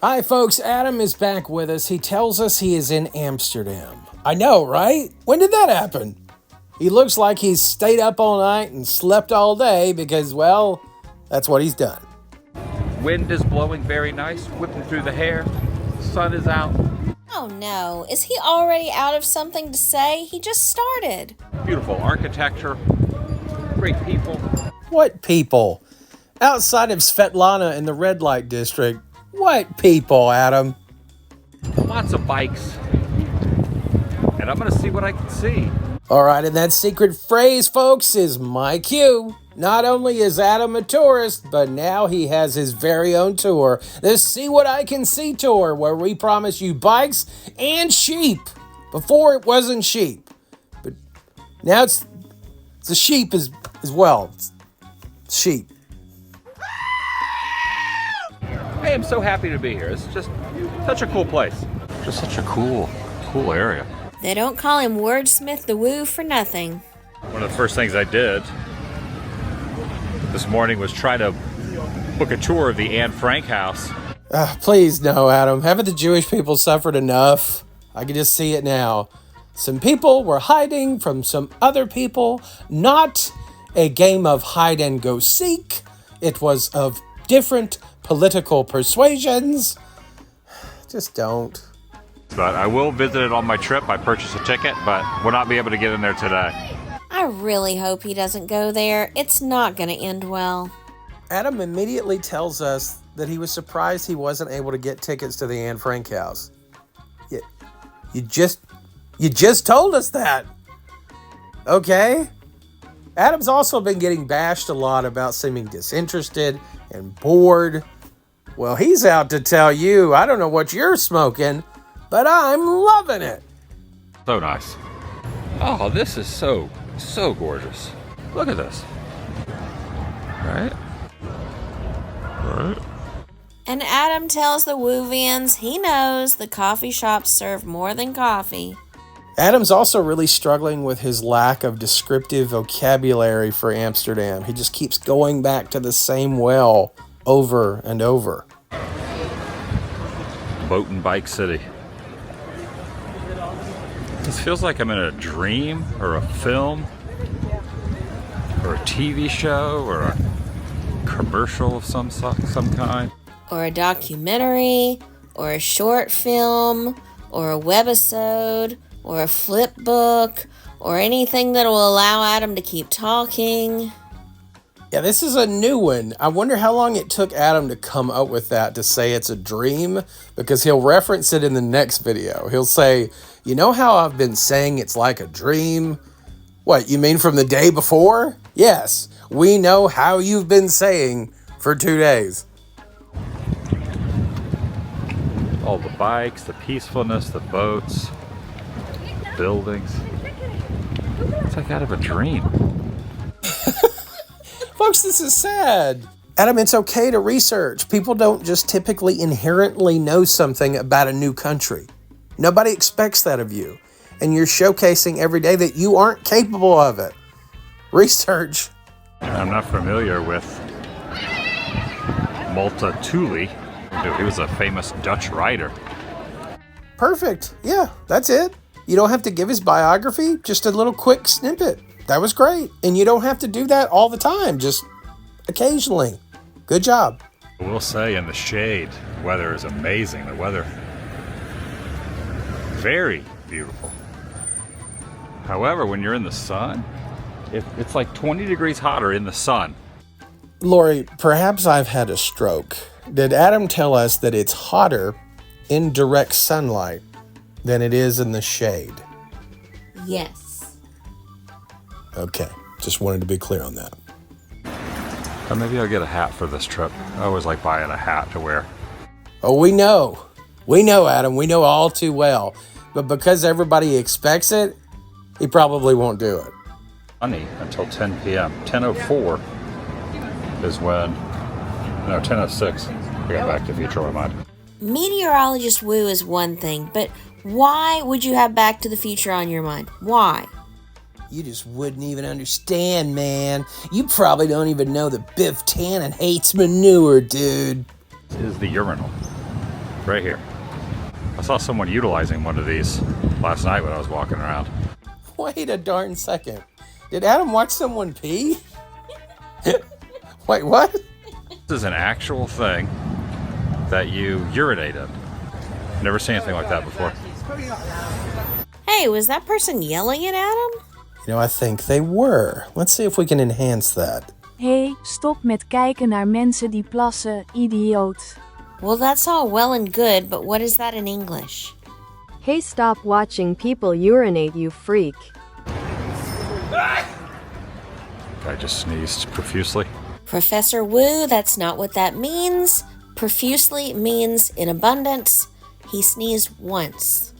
Hi folks, Adam is back with us. He tells us he is in Amsterdam. I know, right? When did that happen? He looks like he's stayed up all night and slept all day because, well, that's what he's done. Wind is blowing very nice, whipping through the hair. Sun is out. Oh no, is he already out of something to say? He just started. Beautiful architecture, great people. What people? Outside of Svetlana in the red light district, what people, Adam? Lots of bikes. And I'm gonna see what I can see. All right, and that secret phrase, folks, is my cue. Not only is Adam a tourist, but now he has his very own tour, the See What I Can See tour, where we promise you bikes and sheep. Before it wasn't sheep, but now it's a sheep as well. It's sheep. I am so happy to be here. It's just such a cool place. Just such a cool area. They don't call him Wordsmith the Woo for nothing. One of the first things I did this morning was try to book a tour of the Anne Frank house. Please, no, Adam. Haven't the Jewish people suffered enough? I can just see it now. Some people were hiding from some other people. Not a game of hide and go seek. It was of different political persuasions. Just don't. But I will visit it on my trip. I purchased a ticket, but will not be able to get in there today. I really hope he doesn't go there. It's not going to end well. Adam immediately tells us that he was surprised he wasn't able to get tickets to the Anne Frank house. You just told us that. Okay? Adam's also been getting bashed a lot about seeming disinterested and bored. Well, he's out to tell you, I don't know what you're smoking, but I'm loving it. So nice. Oh, this is so gorgeous. Look at this. Right? And Adam tells the Woovians he knows the coffee shops serve more than coffee. Adam's also really struggling with his lack of descriptive vocabulary for Amsterdam. He just keeps going back to the same well over and over. Boat and bike city. This feels like I'm in a dream or a film or a TV show or a commercial of some kind. Or a documentary, or a short film, or a webisode, or a flip book, or anything that will allow Adam to keep talking. Yeah, this is a new one. I wonder how long it took Adam to come up with that, to say it's a dream, because he'll reference it in the next video. He'll say, you know how I've been saying it's like a dream? What, you mean from the day before? Yes, we know how you've been saying for 2 days. All the bikes, the peacefulness, the boats, the buildings. It's like out of a dream. Folks, this is sad. Adam, it's okay to research. People don't just typically inherently know something about a new country. Nobody expects that of you. And you're showcasing every day that you aren't capable of it. Research. I'm not familiar with Multatuli. He was a famous Dutch writer. Perfect. Yeah, that's it. You don't have to give his biography, just a little quick snippet. That was great. And you don't have to do that all the time, just occasionally. Good job. I will say, in the shade, weather is amazing. The weather, very beautiful. However, when you're in the sun, it's like 20 degrees hotter in the sun. Lori, perhaps I've had a stroke. Did Adam tell us that it's hotter in direct sunlight than it is in the shade? Yes. Okay, just wanted to be clear on that. Or maybe I'll get a hat for this trip. I always like buying a hat to wear. Oh, we know. We know, Adam. We know all too well. But because everybody expects it, he probably won't do it. Sunny until 10 p.m. 10:04 is when... No, 10:06. I got Back to the Future on my mind. Meteorologist woo is one thing, but why would you have Back to the Future on your mind? Why? You just wouldn't even understand, man. You probably don't even know that Biff Tannen hates manure, dude. This is the urinal. right here. I saw someone utilizing one of these last night when I was walking around. Wait a darn second. Did Adam watch someone pee? Wait, what? This is an actual thing that you urinate in. Never seen anything like that before. Hey, was that person yelling at Adam? You know, I think they were. Let's see if we can enhance that. Hey, stop met kijken naar mensen die plassen, idioot. Well, that's all well and good, but what is that in English? Hey, stop watching people urinate, you freak. I just sneezed profusely. Professor Wu, that's not what that means. Profusely means in abundance. He sneezed once.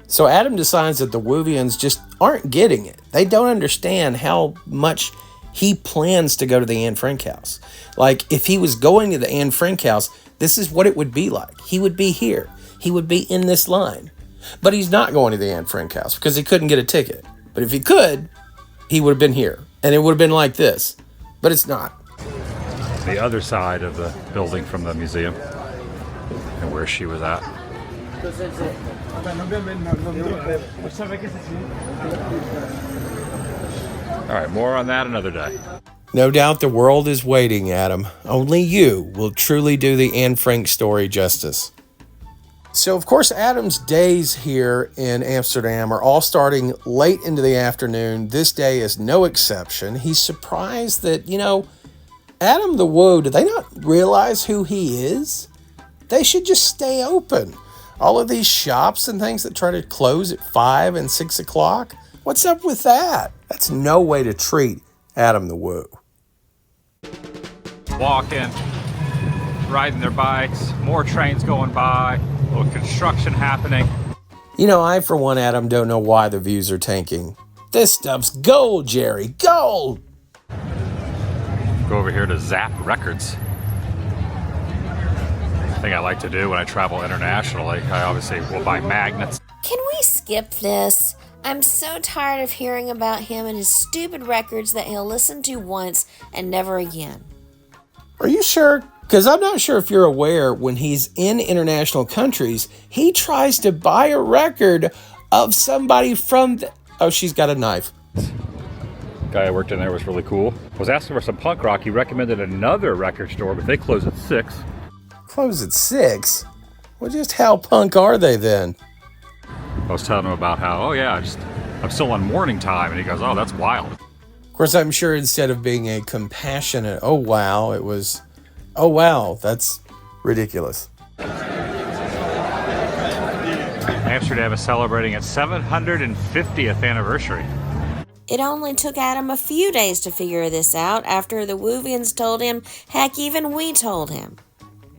So Adam decides that the Woovians just aren't getting it. They don't understand how much he plans to go to the Anne Frank house. Like, if he was going to the Anne Frank house, this is what it would be like. He would be here. He would be in this line. But he's not going to the Anne Frank house because he couldn't get a ticket. But if he could, he would have been here. And it would have been like this. But it's not. The other side of the building from the museum and where she was at. All right, more on that another day. No doubt the world is waiting, Adam. Only you will truly do the Anne Frank story justice. So, of course, Adam's days here in Amsterdam are all starting late into the afternoon. This day is no exception. He's surprised that, Adam the Woo, do they not realize who he is? They should just stay open. All of these shops and things that try to close at 5 and 6 o'clock, what's up with that? That's no way to treat Adam the Woo. Walking, riding their bikes, more trains going by, a little construction happening. I, for one, Adam, don't know why the views are tanking. This stuff's gold, Jerry, gold! Go over here to Zap Records. Thing I like to do when I travel internationally. I obviously will buy magnets. Can we skip this? I'm so tired of hearing about him and his stupid records that he'll listen to once and never again. Are you sure? Because I'm not sure if you're aware, when he's in international countries, he tries to buy a record of somebody from Oh, she's got a knife. Guy I worked in there was really cool. Was asking for some punk rock. He recommended another record store, but they close at 6. Close at 6? Well, just how punk are they then? I was telling him about how, I'm still on morning time. And he goes, oh, that's wild. Of course, I'm sure instead of being a compassionate, oh, wow, it was, oh, wow, that's ridiculous. Amsterdam is celebrating its 750th anniversary. It only took Adam a few days to figure this out after the Woovians told him, heck, even we told him.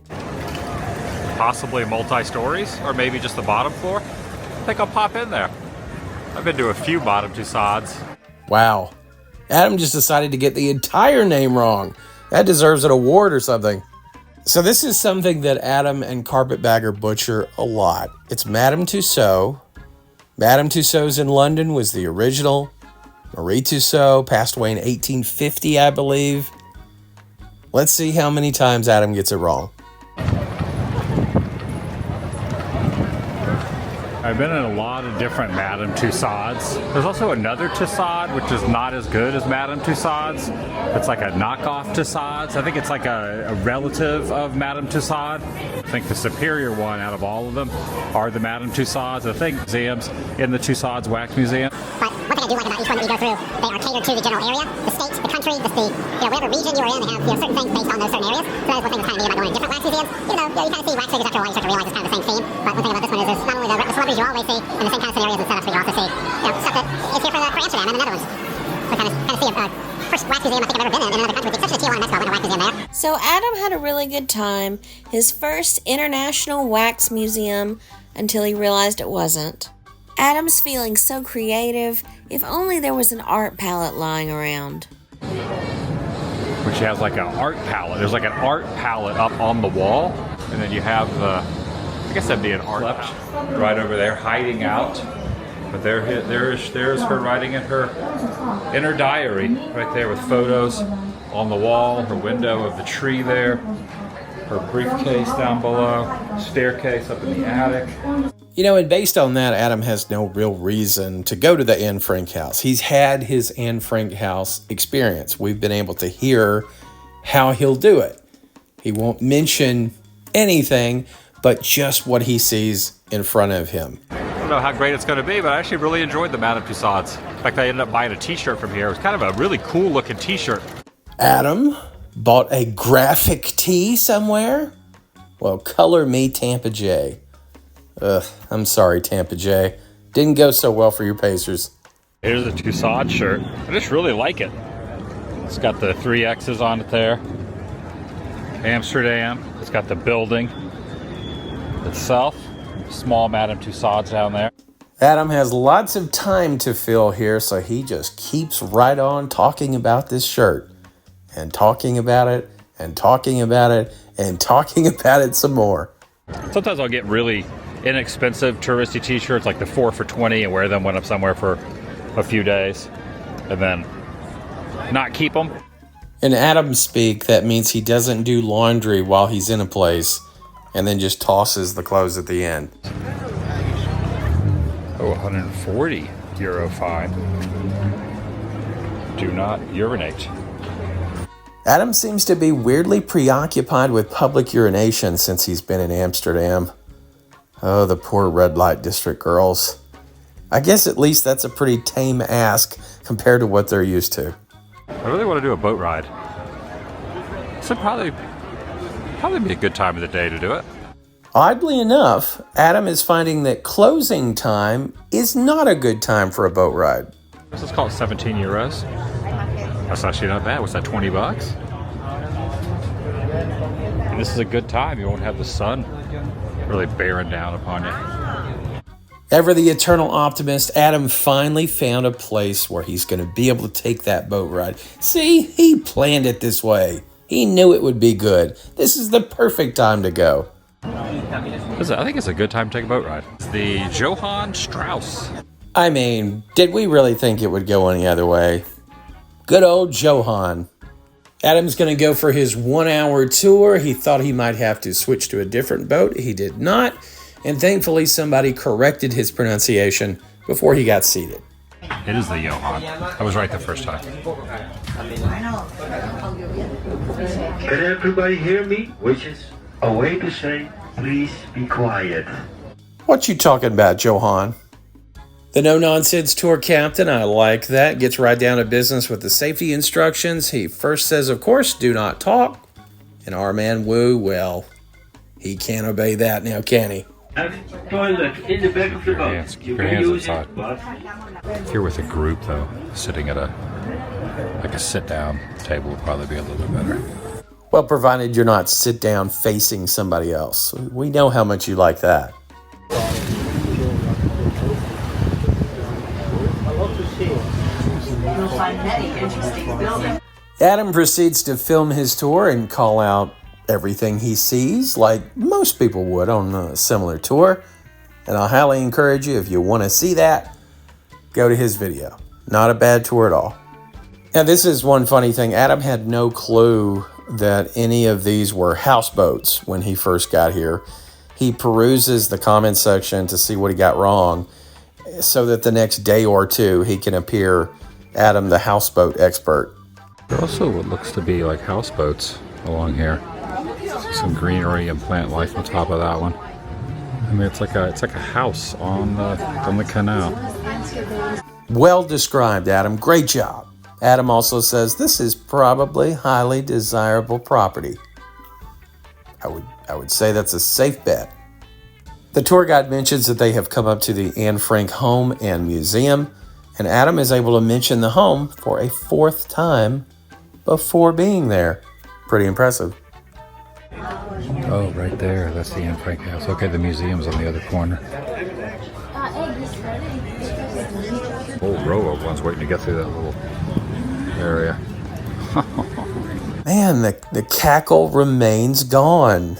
Possibly multi-stories, or maybe just the bottom floor. I think I'll pop in there. I've been to a few bottom facades. Wow. Adam just decided to get the entire name wrong. That deserves an award or something. So this is something that Adam and Carpetbagger butcher a lot. It's Madame Tussauds. Madame Tussauds in London was the original. Marie Tussaud passed away in 1850, I believe. Let's see how many times Adam gets it wrong. I've been in a lot of different Madame Tussauds. There's also another Tussaud, which is not as good as Madame Tussauds. It's like a knockoff Tussauds. I think it's like a relative of Madame Tussaud. I think the superior one out of all of them are the Madame Tussauds. I think museums in the Tussauds Wax Museum. But one thing I do like about each one that we go through, they are catered to the general area, the state, the country, whatever region you're in, they have certain things based on those certain areas. So that is one thing that's kind of neat about going to different wax museums. Even though you kind of see wax figures after a while, you start to realize it's kind of the same theme. But one thing about this one is there's not only the celebrities you always see in the same kind of scenarios and setups, but you also see stuff that is here for Amsterdam and the Netherlands. So kind of see a first wax museum I think I've ever been in another country, especially Tijuana, Mexico. I went to a wax museum there. So Adam had a really good time, his first international wax museum, until he realized it wasn't. Adam's feeling so creative. If only there was an art palette lying around. Which has like an art palette. There's like an art palette up on the wall. And then you have I guess that'd be an art right over there hiding out. But there's her writing in her diary right there with photos on the wall, her window of the tree there. her briefcase down below, staircase up in the attic. You know, and based on that, Adam has no real reason to go to the Anne Frank house. He's had his Anne Frank house experience. We've been able to hear how he'll do it. He won't mention anything but just what he sees in front of him. I don't know how great it's going to be, but I actually really enjoyed the Madame Tussauds. In fact, I ended up buying a t-shirt from here. It was kind of a really cool looking t-shirt. Adam bought a graphic tee somewhere? Well, color me Tampa J. I'm sorry, Tampa J. Didn't go so well for your Pacers. Here's a Tussauds shirt. I just really like it. It's got the 3 X's on it there. Amsterdam. It's got the building itself. Small Madame Tussauds down there. Adam has lots of time to fill here, so he just keeps right on talking about this shirt. And talking about it, and talking about it, and talking about it some more. Sometimes I'll get really inexpensive touristy t-shirts like the 4 for $20 and wear them when I'm somewhere for a few days and then not keep them. In Adam's speak, that means he doesn't do laundry while he's in a place and then just tosses the clothes at the end. Oh, 140 euro fine. Do not urinate. Adam seems to be weirdly preoccupied with public urination since he's been in Amsterdam. Oh, the poor red light district girls. I guess at least that's a pretty tame ask compared to what they're used to. I really want to do a boat ride. So probably be a good time of the day to do it. Oddly enough, Adam is finding that closing time is not a good time for a boat ride. This is called 17 euros. That's actually not bad. What's that, 20 bucks? And this is a good time. You won't have the sun really bearing down upon you. Ever the eternal optimist, Adam finally found a place where he's going to be able to take that boat ride. See, he planned it this way. He knew it would be good. This is the perfect time to go. I think it's a good time to take a boat ride. It's the Johann Strauss. I mean, did we really think it would go any other way? Good old Johann. Adam's going to go for his 1-hour tour. He thought he might have to switch to a different boat. He did not. And thankfully, somebody corrected his pronunciation before he got seated. It is the Johann. I was right the first time. Can everybody hear me? Which is a way to say, please be quiet. What you talking about, Johann? The no-nonsense tour captain, I like that, gets right down to business with the safety instructions. He first says, of course, do not talk. And our man Wu, well, he can't obey that now, can he? Toilet in the back of the boat. You can use it, but... If you're with a group, though, sitting at a sit-down table would probably be a little bit better. Well, provided you're not sit down facing somebody else. We know how much you like that. You'll find many interesting buildings. Adam proceeds to film his tour and call out everything he sees, like most people would on a similar tour. And I highly encourage you, if you want to see that, go to his video. Not a bad tour at all. Now, this is one funny thing. Adam had no clue that any of these were houseboats when he first got here. He peruses the comment section to see what he got wrong so that the next day or two he can appear Adam the houseboat expert. There are also what looks to be like houseboats along here. Some greenery and plant life on top of that one. I mean, it's like a house on the canal. Well described, Adam. Great job. Adam also says this is probably highly desirable property. I would say that's a safe bet. The tour guide mentions that they have come up to the Anne Frank home and museum, and Adam is able to mention the home for a 4th time before being there. Pretty impressive. Oh, right there. That's the Anne Frank house. Okay, the museum's on the other corner. Whole row of ones waiting to get through that little area. Man, the cackle remains gone.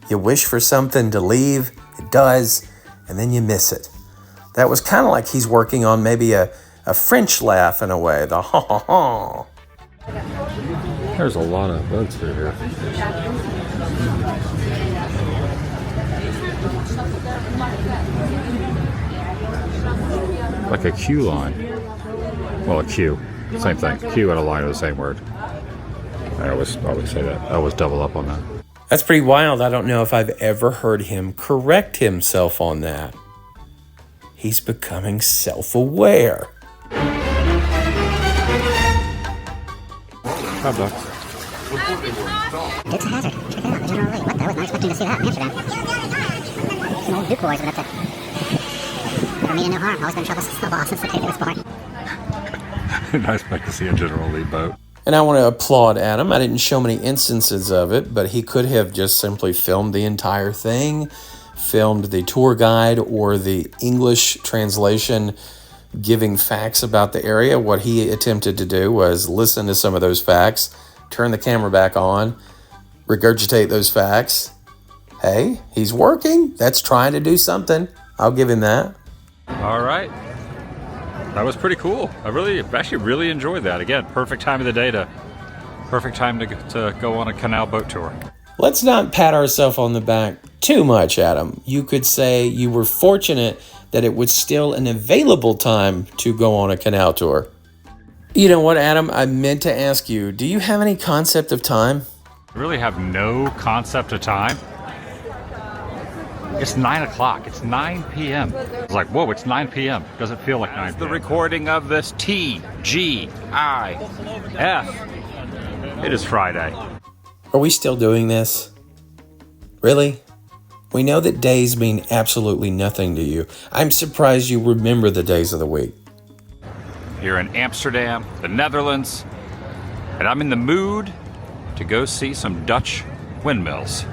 You wish for something to leave, it does, and then you miss it. That was kind of like he's working on maybe a French laugh in a way, the ha ha ha. There's a lot of boats through here. Like a queue line. Well, a queue. Same thing. Queue and a line are the same word. I always say that. I always double up on that. That's pretty wild. I don't know if I've ever heard him correct himself on that. He's becoming self-aware. $5. It's a hazard. Check it out. The General Lee. What the hell? I wasn't expecting to see that in Amsterdam. Some old Duke boys would have to... Never mean no harm. Always been trouble since the boss since the ticket was born. Nice back to see a General Lee boat. And I want to applaud Adam. I didn't show many instances of it, but he could have just simply filmed the entire thing, filmed the tour guide or the English translation giving facts about the area. What he attempted to do was listen to some of those facts, turn the camera back on, regurgitate those facts. Hey, he's working. That's trying to do something. I'll give him that. All right. That was pretty cool. I actually really enjoyed that. Again, perfect time to go on a canal boat tour. Let's not pat ourselves on the back too much, Adam. You could say you were fortunate that it was still an available time to go on a canal tour. You know what, Adam? I meant to ask you, do you have any concept of time? I really have no concept of time. It's 9 o'clock. It's 9 p.m. It's like, whoa, it's 9 p.m. Doesn't feel like 9 p.m. The recording of this TGIF. It is Friday. Are we still doing this? Really? We know that days mean absolutely nothing to you. I'm surprised you remember the days of the week. Here in Amsterdam, the Netherlands, and I'm in the mood to go see some Dutch windmills.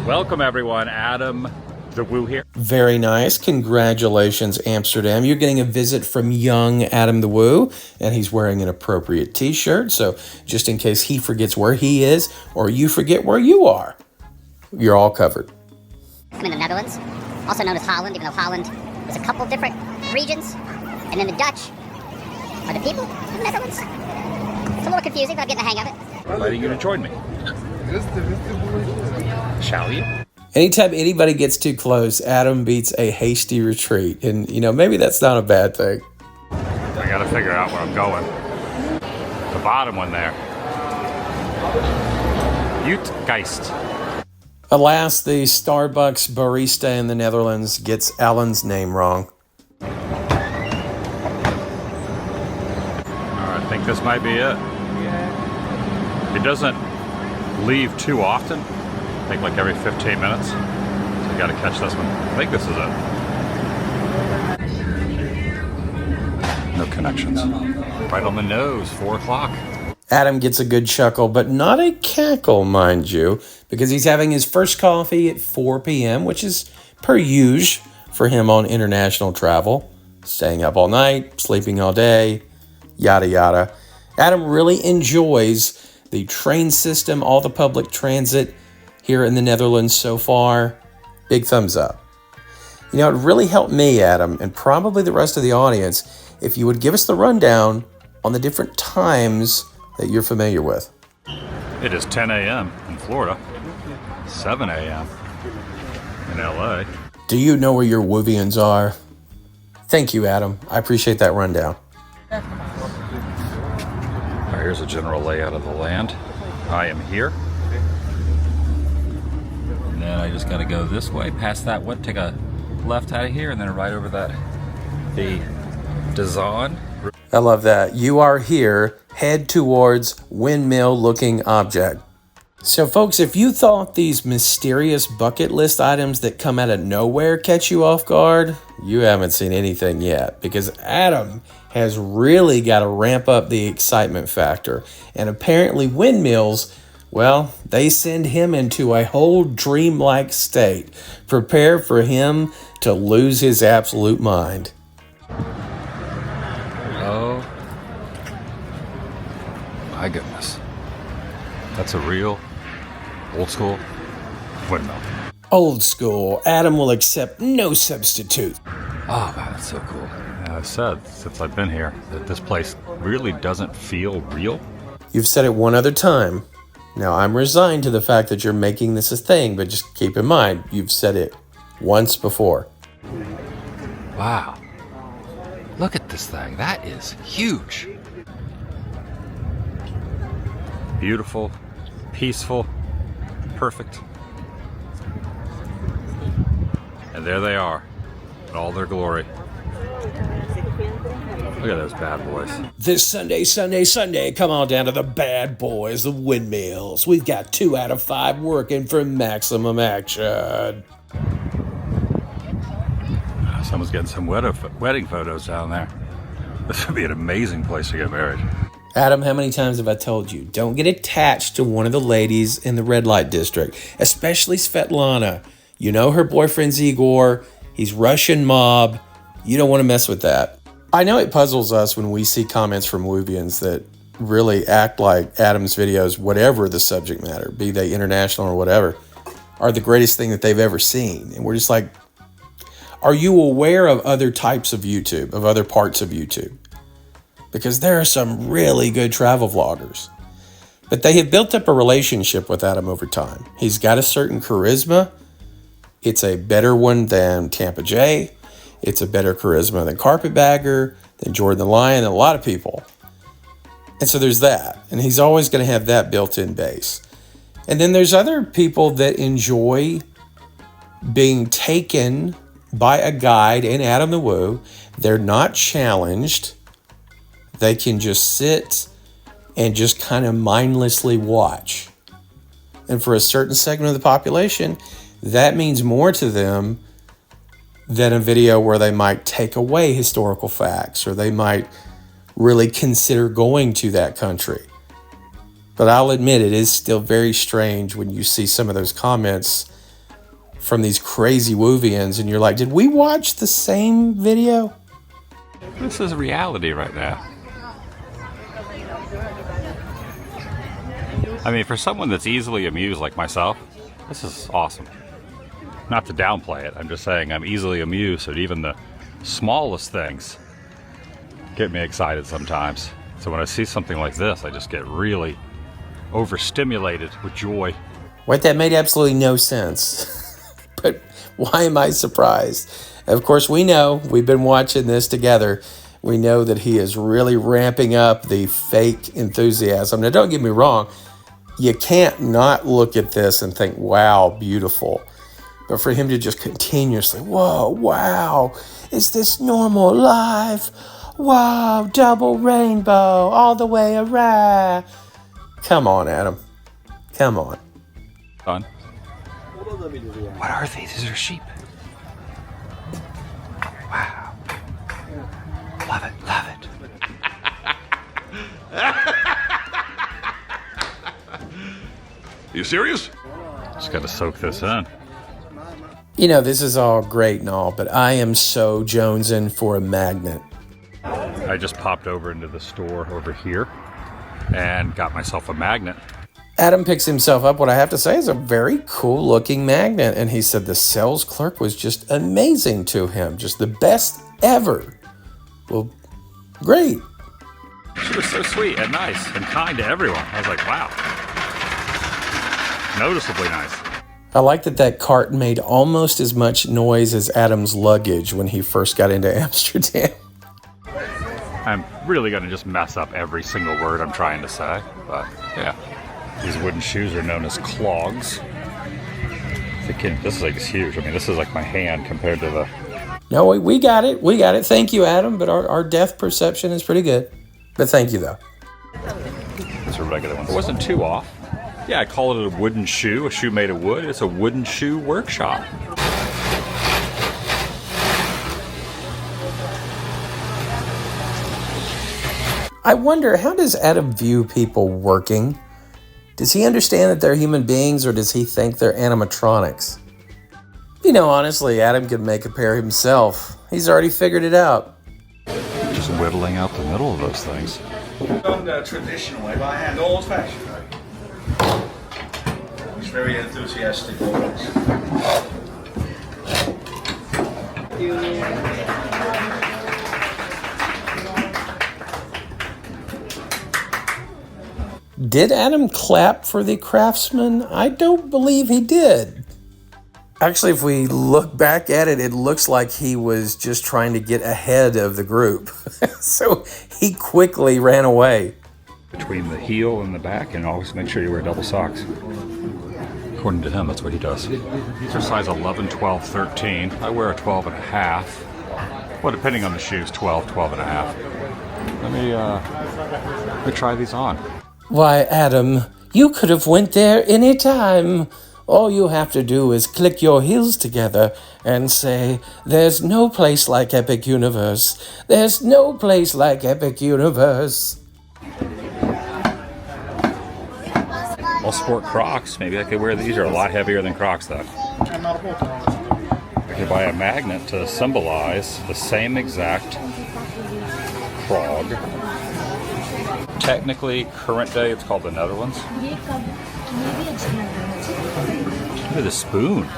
Welcome everyone, Adam the Woo here. Very nice. Congratulations, Amsterdam. You're getting a visit from young Adam the Woo, and he's wearing an appropriate t-shirt. So just in case he forgets where he is or you forget where you are, you're all covered. I'm in the Netherlands, also known as Holland, even though Holland is a couple different regions. And then the Dutch are the people of the Netherlands. It's a little confusing, but I'm getting the hang of it. Inviting you to join me. Shall you? Anytime anybody gets too close, Adam beats a hasty retreat. And, maybe that's not a bad thing. I gotta figure out where I'm going. The bottom one there. Uitgeest. Alas, the Starbucks barista in the Netherlands gets Alan's name wrong. I think this might be it. It doesn't leave too often. I think like every 15 minutes. So you gotta catch this one. I think this is it. No connections. Right on the nose, 4 o'clock. Adam gets a good chuckle, but not a cackle, mind you, because he's having his first coffee at 4 p.m., which is per usual for him on international travel. Staying up all night, sleeping all day, yada yada. Adam really enjoys the train system, all the public transit here in the Netherlands so far. Big thumbs up. It really helped me, Adam, and probably the rest of the audience, if you would give us the rundown on the different times that you're familiar with. It is 10 a.m. in Florida, 7 a.m. in LA. Do you know where your Wovians are? Thank you, Adam. I appreciate that rundown. Here's a general layout of the land. I am here. And then I just got to go this way, past that one, take a left out of here, and then right over that, the Dazan. I love that. You are here, head towards windmill-looking object. So, folks, if you thought these mysterious bucket list items that come out of nowhere catch you off guard, you haven't seen anything yet, because Adam has really got to ramp up the excitement factor. And apparently windmills, well, they send him into a whole dreamlike state. Prepare for him to lose his absolute mind. Oh my goodness. That's a real old school windmill. Old school. Adam will accept no substitute. Oh man, that's so cool. I've said since I've been here that this place really doesn't feel real. You've said it one other time. Now, I'm resigned to the fact that you're making this a thing, but just keep in mind, you've said it once before. Wow. Look this thing. That is huge. Beautiful, peaceful, perfect. And there they are, in all their glory. Look at those bad boys. This Sunday, come on down to the bad boys, the Windmills. We've got 2 out of 5 working for maximum action. Someone's getting some wedding photos down there. This would be an amazing place to get married. Adam, how many times have I told you, don't get attached to one of the ladies in the red light district, especially Svetlana. You know her boyfriend's Igor. He's Russian mob. You don't want to mess with that. I know it puzzles us when we see comments from Woovians that really act like Adam's videos, whatever the subject matter, be they international or whatever, are the greatest thing that they've ever seen. And we're just like, are you aware of other types of YouTube, of other parts of YouTube? Because there are some really good travel vloggers. But they have built up a relationship with Adam over time. He's got a certain charisma. It's a better one than Tampa J. It's a better charisma than Carpetbagger, than Jordan the Lion, than a lot of people. And so there's that. And he's always going to have that built-in base. And then there's other people that enjoy being taken by a guide in Adam the Woo. They're not challenged. They can just sit and just kind of mindlessly watch. And for a certain segment of the population, that means more to them than a video where they might take away historical facts or they might really consider going to that country. But I'll admit it is still very strange when you see some of those comments from these crazy Woovians and you're like, did we watch the same video? This is reality right now. I mean, for someone that's easily amused like myself, this is awesome. Not to downplay it, I'm just saying I'm easily amused at even the smallest things get me excited sometimes. So when I see something like this, I just get really overstimulated with joy. Wait, that made absolutely no sense. But why am I surprised? Of course, we know, we've been watching this together. We know that he is really ramping up the fake enthusiasm. Now, don't get me wrong. You can't not look at this and think, wow, beautiful. But for him to just continuously, whoa, wow, is this normal life? Wow, double rainbow all the way around. Come on, Adam. Come on. Fun. What are these? These are sheep. Wow. Love it, love it. You serious? Just gotta soak this in. You know, this is all great and all, but I am so jonesing for a magnet. I just popped over into the store over here and got myself a magnet. Adam picks himself up what I have to say is a very cool looking magnet. And he said the sales clerk was just amazing to him. Just the best ever. Well, great. She was so sweet and nice and kind to everyone. I was like, wow. Noticeably nice. I like that cart made almost as much noise as Adam's luggage when he first got into Amsterdam. I'm really going to just mess up every single word I'm trying to say, but yeah. These wooden shoes are known as clogs. This is like huge. I mean, this is like my hand compared to the... No, we got it. We got it. Thank you, Adam. But our depth perception is pretty good. But thank you, though. These are regular ones. It wasn't too off. Yeah, I call it a wooden shoe, a shoe made of wood. It's a wooden shoe workshop. I wonder, how does Adam view people working? Does he understand that they're human beings, or does he think they're animatronics? You know, honestly, Adam could make a pair himself. He's already figured it out. Just whittling out the middle of those things. Done the traditional way by hand, old-fashioned way. He's very enthusiastic always. Did Adam clap for the craftsman? I don't believe he did. Actually, if we look back at it, it looks like he was just trying to get ahead of the group. So he quickly ran away. Between the heel and the back, and always make sure you wear double socks. According to him, that's what he does. These are size 11, 12, 13. I wear a 12 and a half. Well, depending on the shoes, 12, 12 and a half. Let me try these on. Why, Adam, you could have went there any time. All you have to do is click your heels together and say, "There's no place like Epic Universe. There's no place like Epic Universe." I'll sport Crocs. Maybe I could wear these. Are a lot heavier than Crocs, though. I could buy a magnet to symbolize the same exact frog. Technically, current day, it's called the Netherlands. Look at the spoon.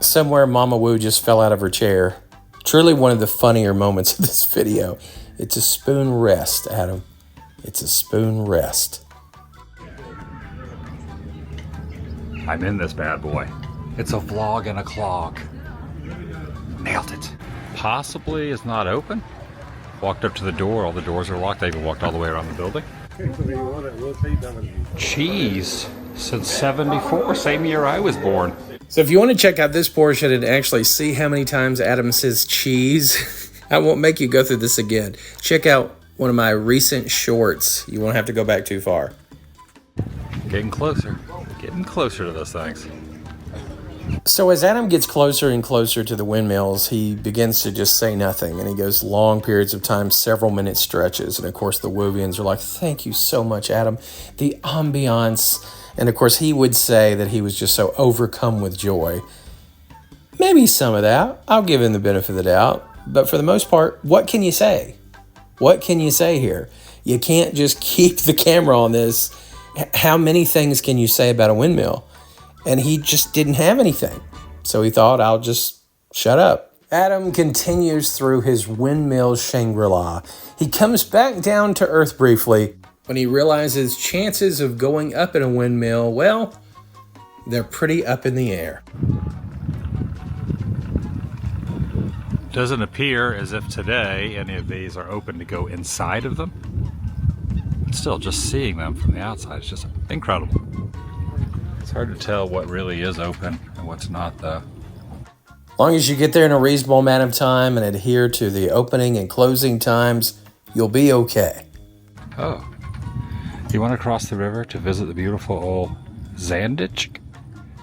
Somewhere Mama Woo just fell out of her chair. Truly one of the funnier moments of this video. It's a spoon rest, Adam. It's a spoon rest. I'm in this bad boy. It's a vlog and a clog. Nailed it. Possibly is not open. Walked up to the door. All the doors are locked. I even walked all the way around the building. Cheese since 74, same year I was born. So if you want to check out this portion and actually see how many times Adam says cheese, I won't make you go through this again. Check out one of my recent shorts. You won't have to go back too far. Getting closer to those things. So as Adam gets closer and closer to the windmills, he begins to just say nothing, and he goes long periods of time, several minute stretches. And of course the Woovians are like, "Thank you so much, Adam. The ambiance." And of course he would say that he was just so overcome with joy. Maybe some of that. I'll give him the benefit of the doubt. But for the most part, what can you say? What can you say here? You can't just keep the camera on this. How many things can you say about a windmill? And he just didn't have anything. So he thought, I'll just shut up. Adam continues through his windmill Shangri-La. He comes back down to earth briefly when he realizes chances of going up in a windmill, well, they're pretty up in the air. Doesn't appear as if today any of these are open to go inside of them. Still, just seeing them from the outside is just incredible. It's hard to tell what really is open and what's not, though. As long as you get there in a reasonable amount of time and adhere to the opening and closing times, you'll be okay. Oh. You want to cross the river to visit the beautiful old Zandich?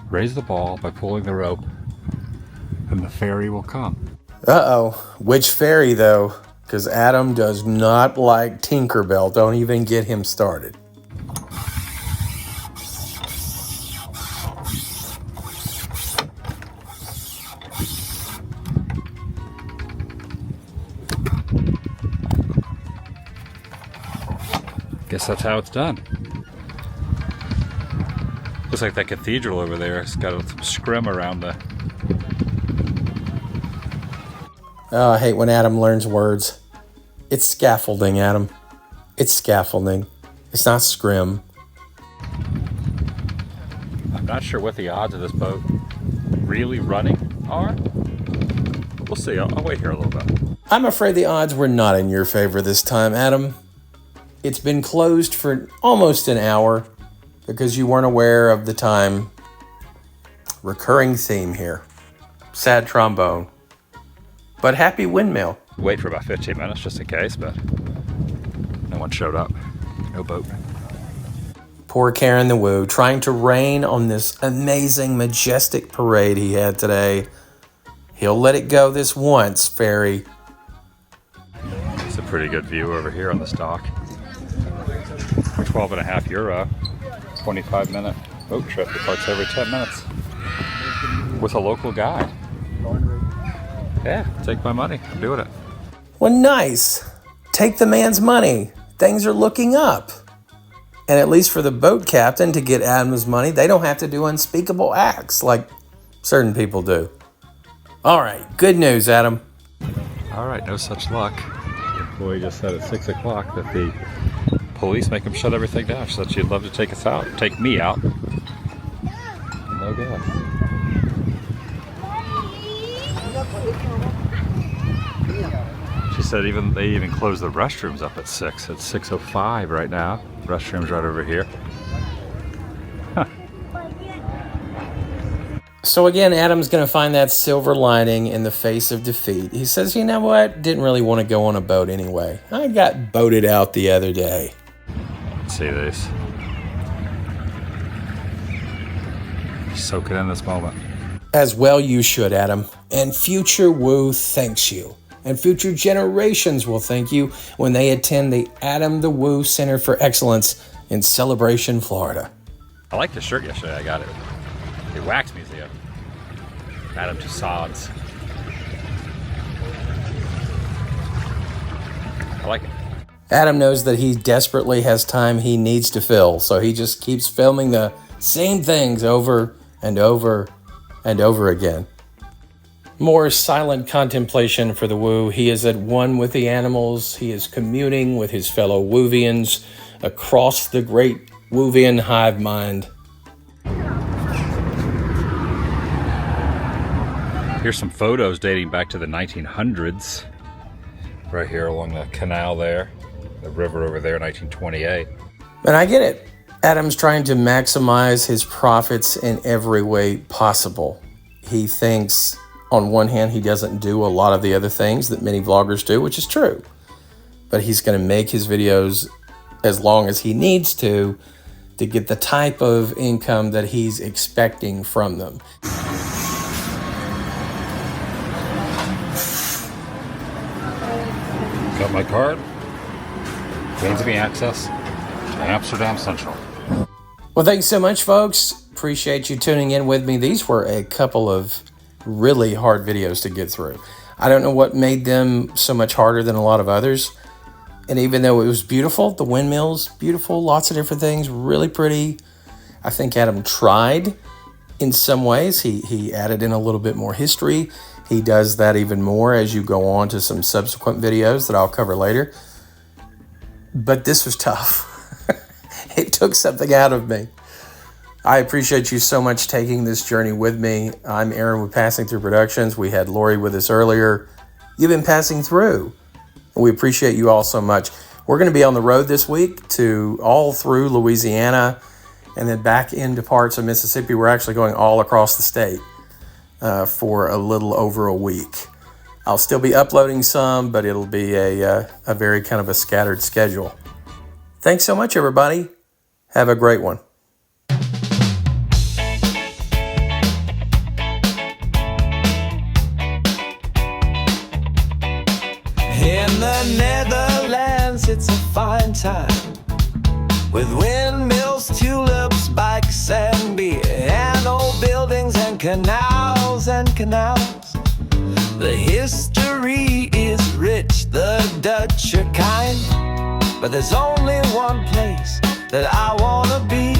Raise the ball by pulling the rope, and the ferry will come. Uh-oh. Which ferry, though? Because Adam does not like Tinkerbell. Don't even get him started. Guess that's how it's done. Looks like that cathedral over there has got some scrim around the... Oh, I hate when Adam learns words. It's scaffolding, Adam. It's scaffolding. It's not scrim. I'm not sure what the odds of this boat really running are. We'll see. I'll wait here a little bit. I'm afraid the odds were not in your favor this time, Adam. It's been closed for almost an hour because you weren't aware of the time. Recurring theme here. Sad trombone. But happy windmill. Wait for about 15 minutes just in case, but no one showed up. No boat. Poor Karen the Woo, trying to rain on this amazing, majestic parade he had today. He'll let it go this once, ferry. It's a pretty good view over here on the dock. For €12.50, 25-minute boat trip departs every 10 minutes with a local guide. Yeah, take my money. I'm doing it. Well, nice. Take the man's money. Things are looking up. And at least for the boat captain to get Adam's money, they don't have to do unspeakable acts like certain people do. All right, good news, Adam. All right, no such luck. The employee just said at 6 o'clock that the police make them shut everything down. She said she'd love to take us out, take me out. No go. She said they even close the restrooms up at 6. It's 6:05 right now. Restrooms right over here. Huh. So again, Adam's going to find that silver lining in the face of defeat. He says, you know what? Didn't really want to go on a boat anyway. I got boated out the other day. Let's see this. Soak it in this moment. As well you should, Adam. And future Woo thanks you. And future generations will thank you when they attend the Adam the Woo Center for Excellence in Celebration, Florida. I liked the shirt yesterday. I got it. The Wax Museum. Madame Tussauds. I like it. Adam knows that he desperately has time he needs to fill, so he just keeps filming the same things over and over and over again. More silent contemplation for the Woo. He is at one with the animals. He is communing with his fellow Woovians across the great Woovian hive mind. Here's some photos dating back to the 1900s. Right here along the canal there. The river over there, 1928. And I get it. Adam's trying to maximize his profits in every way possible. He thinks, on one hand, he doesn't do a lot of the other things that many vloggers do, which is true. But he's going to make his videos as long as he needs to get the type of income that he's expecting from them. Got my card. Gains me access to Amsterdam Central. Well, thanks so much, folks. Appreciate you tuning in with me. These were a couple of really hard videos to get through. I don't know what made them so much harder than a lot of others. And even though it was beautiful, the windmills, beautiful, lots of different things, really pretty. I think Adam tried in some ways. He added in a little bit more history. He does that even more as you go on to some subsequent videos that I'll cover later. But this was tough. It took something out of me. I appreciate you so much taking this journey with me. I'm Aaron with Passing Through Productions. We had Lori with us earlier. You've been passing through. We appreciate you all so much. We're going to be on the road this week to all through Louisiana and then back into parts of Mississippi. We're actually going all across the state for a little over a week. I'll still be uploading some, but it'll be a very kind of a scattered schedule. Thanks so much, everybody. Have a great one. In the Netherlands, it's a fine time, with windmills, tulips, bikes, and beer, and old buildings and canals and canals. The history is rich, the Dutch are kind, but there's only one place that I wanna be.